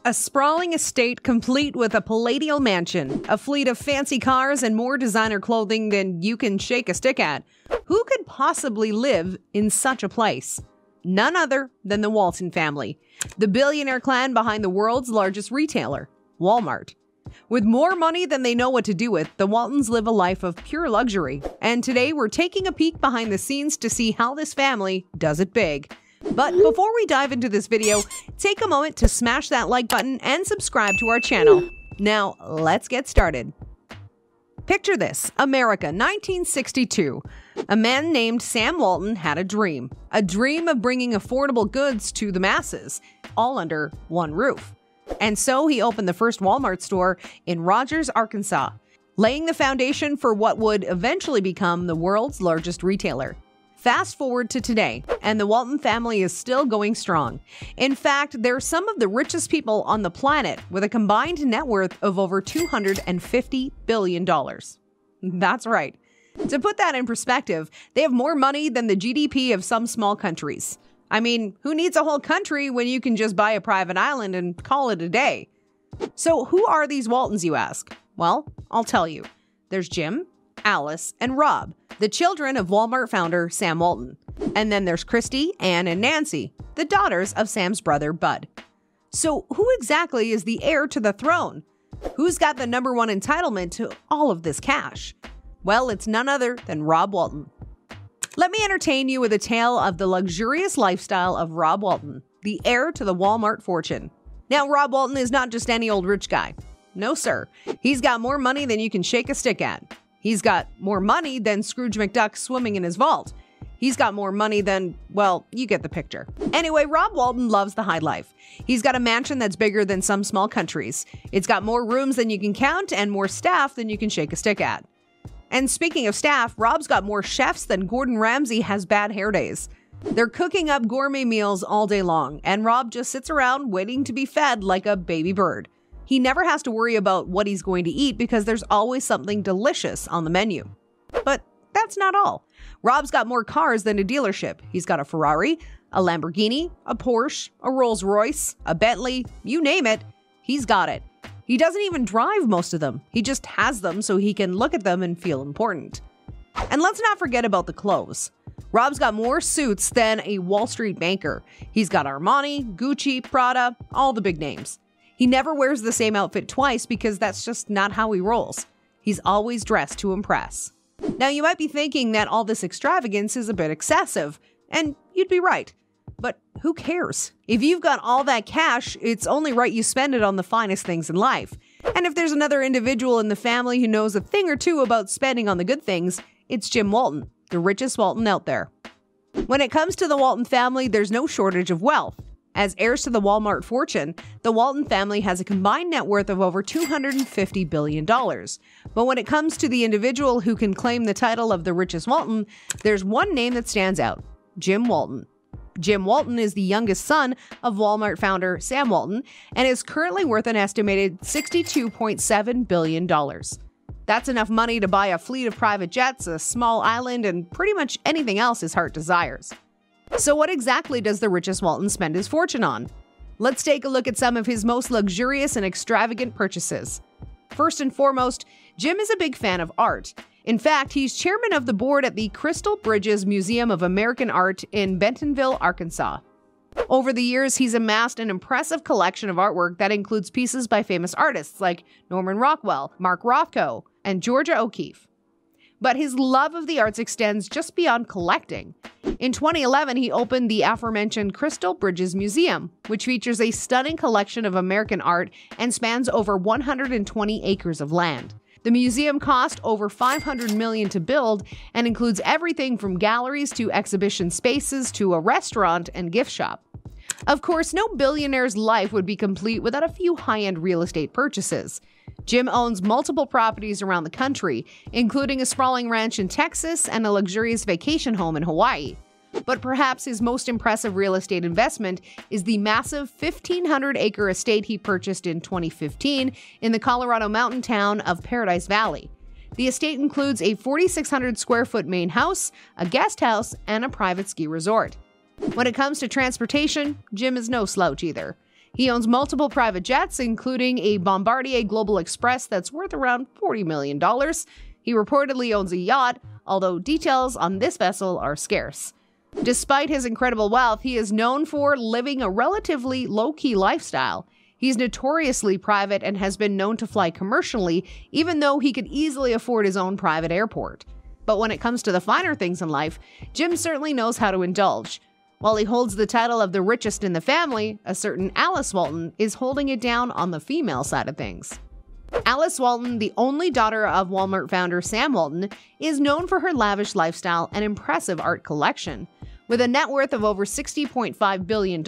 A sprawling estate complete with a palatial mansion, a fleet of fancy cars, and more designer clothing than you can shake a stick at. Who could possibly live in such a place? None other than the Walton family, the billionaire clan behind the world's largest retailer, Walmart. With more money than they know what to do with, the Waltons live a life of pure luxury. And today we're taking a peek behind the scenes to see how this family does it big. But before we dive into this video, take a moment to smash that like button and subscribe to our channel. Now, let's get started. Picture this, America, 1962. A man named Sam Walton had a dream of bringing affordable goods to the masses, all under one roof. And so he opened the first Walmart store in Rogers, Arkansas, laying the foundation for what would eventually become the world's largest retailer. Fast forward to today, and the Walton family is still going strong. In fact, they're some of the richest people on the planet with a combined net worth of over $250 billion. That's right. To put that in perspective, they have more money than the GDP of some small countries. I mean, who needs a whole country when you can just buy a private island and call it a day? So who are these Waltons, you ask? Well, I'll tell you. There's Jim, Alice, and Rob, the children of Walmart founder Sam Walton. And then there's Christy, Ann, and Nancy, the daughters of Sam's brother, Bud. So who exactly is the heir to the throne? Who's got the #1 entitlement to all of this cash? Well, it's none other than Rob Walton. Let me entertain you with a tale of the luxurious lifestyle of Rob Walton, the heir to the Walmart fortune. Now, Rob Walton is not just any old rich guy. No, sir. He's got more money than you can shake a stick at. He's got more money than Scrooge McDuck swimming in his vault. He's got more money than, well, you get the picture. Anyway, Rob Walton loves the high life. He's got a mansion that's bigger than some small countries. It's got more rooms than you can count and more staff than you can shake a stick at. And speaking of staff, Rob's got more chefs than Gordon Ramsay has bad hair days. They're cooking up gourmet meals all day long, and Rob just sits around waiting to be fed like a baby bird. He never has to worry about what he's going to eat because there's always something delicious on the menu. But that's not all. Rob's got more cars than a dealership. He's got a Ferrari, a Lamborghini, a Porsche, a Rolls Royce, a Bentley, you name it, he's got it. He doesn't even drive most of them. He just has them so he can look at them and feel important. And let's not forget about the clothes. Rob's got more suits than a Wall Street banker. He's got Armani, Gucci, Prada, all the big names. He never wears the same outfit twice because that's just not how he rolls. He's always dressed to impress. Now, you might be thinking that all this extravagance is a bit excessive, and you'd be right. But who cares? If you've got all that cash, it's only right you spend it on the finest things in life. And if there's another individual in the family who knows a thing or two about spending on the good things, it's Jim Walton, the richest Walton out there. When it comes to the Walton family, there's no shortage of wealth. As heirs to the Walmart fortune, the Walton family has a combined net worth of over $250 billion. But when it comes to the individual who can claim the title of the richest Walton, there's one name that stands out: Jim Walton. Jim Walton is the youngest son of Walmart founder Sam Walton and is currently worth an estimated $62.7 billion. That's enough money to buy a fleet of private jets, a small island, and pretty much anything else his heart desires. So what exactly does the richest Walton spend his fortune on? Let's take a look at some of his most luxurious and extravagant purchases. First and foremost, Jim is a big fan of art. In fact, he's chairman of the board at the Crystal Bridges Museum of American Art in Bentonville, Arkansas. Over the years, he's amassed an impressive collection of artwork that includes pieces by famous artists like Norman Rockwell, Mark Rothko, and Georgia O'Keeffe. But his love of the arts extends just beyond collecting. In 2011, he opened the aforementioned Crystal Bridges Museum, which features a stunning collection of American art and spans over 120 acres of land. The museum cost over $500 million to build and includes everything from galleries to exhibition spaces to a restaurant and gift shop. Of course, no billionaire's life would be complete without a few high-end real estate purchases. Jim owns multiple properties around the country, including a sprawling ranch in Texas and a luxurious vacation home in Hawaii. But perhaps his most impressive real estate investment is the massive 1,500-acre estate he purchased in 2015 in the Colorado mountain town of Paradise Valley. The estate includes a 4,600-square-foot main house, a guest house, and a private ski resort. When it comes to transportation, Jim is no slouch either. He owns multiple private jets, including a Bombardier Global Express that's worth around $40 million. He reportedly owns a yacht, although details on this vessel are scarce. Despite his incredible wealth, he is known for living a relatively low-key lifestyle. He's notoriously private and has been known to fly commercially, even though he could easily afford his own private airport. But when it comes to the finer things in life, Jim certainly knows how to indulge. While he holds the title of the richest in the family, a certain Alice Walton is holding it down on the female side of things. Alice Walton, the only daughter of Walmart founder Sam Walton, is known for her lavish lifestyle and impressive art collection. With a net worth of over $60.5 billion,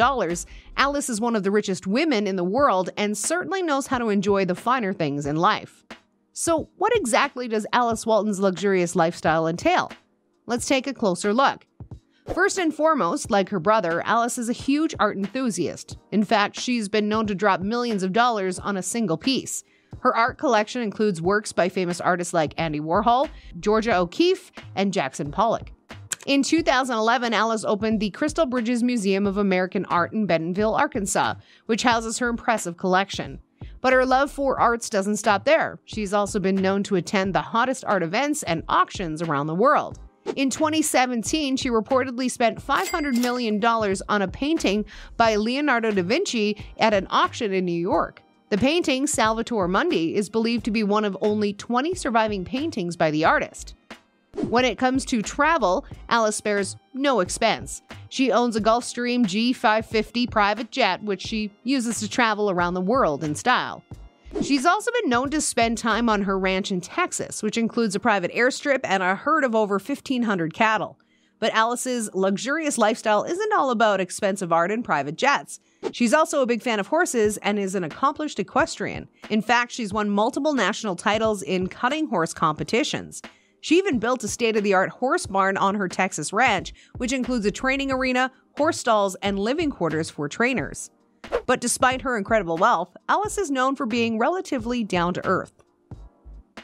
Alice is one of the richest women in the world and certainly knows how to enjoy the finer things in life. So, what exactly does Alice Walton's luxurious lifestyle entail? Let's take a closer look. First and foremost, like her brother, Alice is a huge art enthusiast. In fact, she's been known to drop millions of dollars on a single piece. Her art collection includes works by famous artists like Andy Warhol, Georgia O'Keeffe, and Jackson Pollock. In 2011, Alice opened the Crystal Bridges Museum of American Art in Bentonville, Arkansas, which houses her impressive collection. But her love for arts doesn't stop there. She's also been known to attend the hottest art events and auctions around the world. In 2017, she reportedly spent $500 million on a painting by Leonardo da Vinci at an auction in New York. The painting, Salvator Mundi, is believed to be one of only 20 surviving paintings by the artist. When it comes to travel, Alice spares no expense. She owns a Gulfstream G550 private jet, which she uses to travel around the world in style. She's also been known to spend time on her ranch in Texas, which includes a private airstrip and a herd of over 1,500 cattle. But Alice's luxurious lifestyle isn't all about expensive art and private jets. She's also a big fan of horses and is an accomplished equestrian. In fact, she's won multiple national titles in cutting horse competitions. She even built a state-of-the-art horse barn on her Texas ranch, which includes a training arena, horse stalls, and living quarters for trainers. But despite her incredible wealth, Alice is known for being relatively down-to-earth.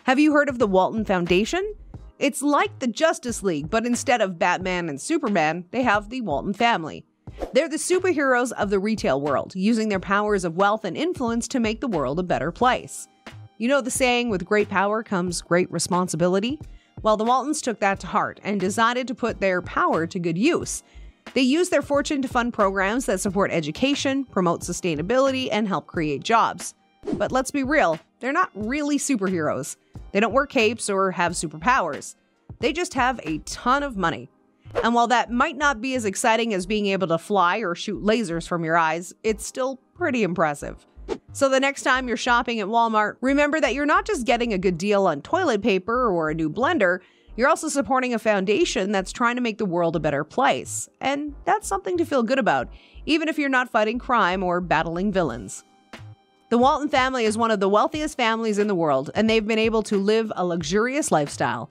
Have you heard of the Walton Foundation? It's like the Justice League, but instead of Batman and Superman, they have the Walton family. They're the superheroes of the retail world, using their powers of wealth and influence to make the world a better place. You know the saying, with great power comes great responsibility? Well, the Waltons took that to heart and decided to put their power to good use. They use their fortune to fund programs that support education, promote sustainability, and help create jobs. But let's be real, they're not really superheroes. They don't wear capes or have superpowers. They just have a ton of money. And while that might not be as exciting as being able to fly or shoot lasers from your eyes, it's still pretty impressive. So the next time you're shopping at Walmart, remember that you're not just getting a good deal on toilet paper or a new blender, you're also supporting a foundation that's trying to make the world a better place. And that's something to feel good about, even if you're not fighting crime or battling villains. The Walton family is one of the wealthiest families in the world, and they've been able to live a luxurious lifestyle.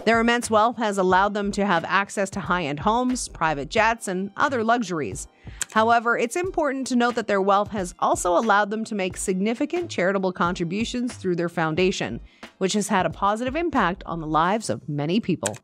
Their immense wealth has allowed them to have access to high-end homes, private jets, and other luxuries. However, it's important to note that their wealth has also allowed them to make significant charitable contributions through their foundation, which has had a positive impact on the lives of many people.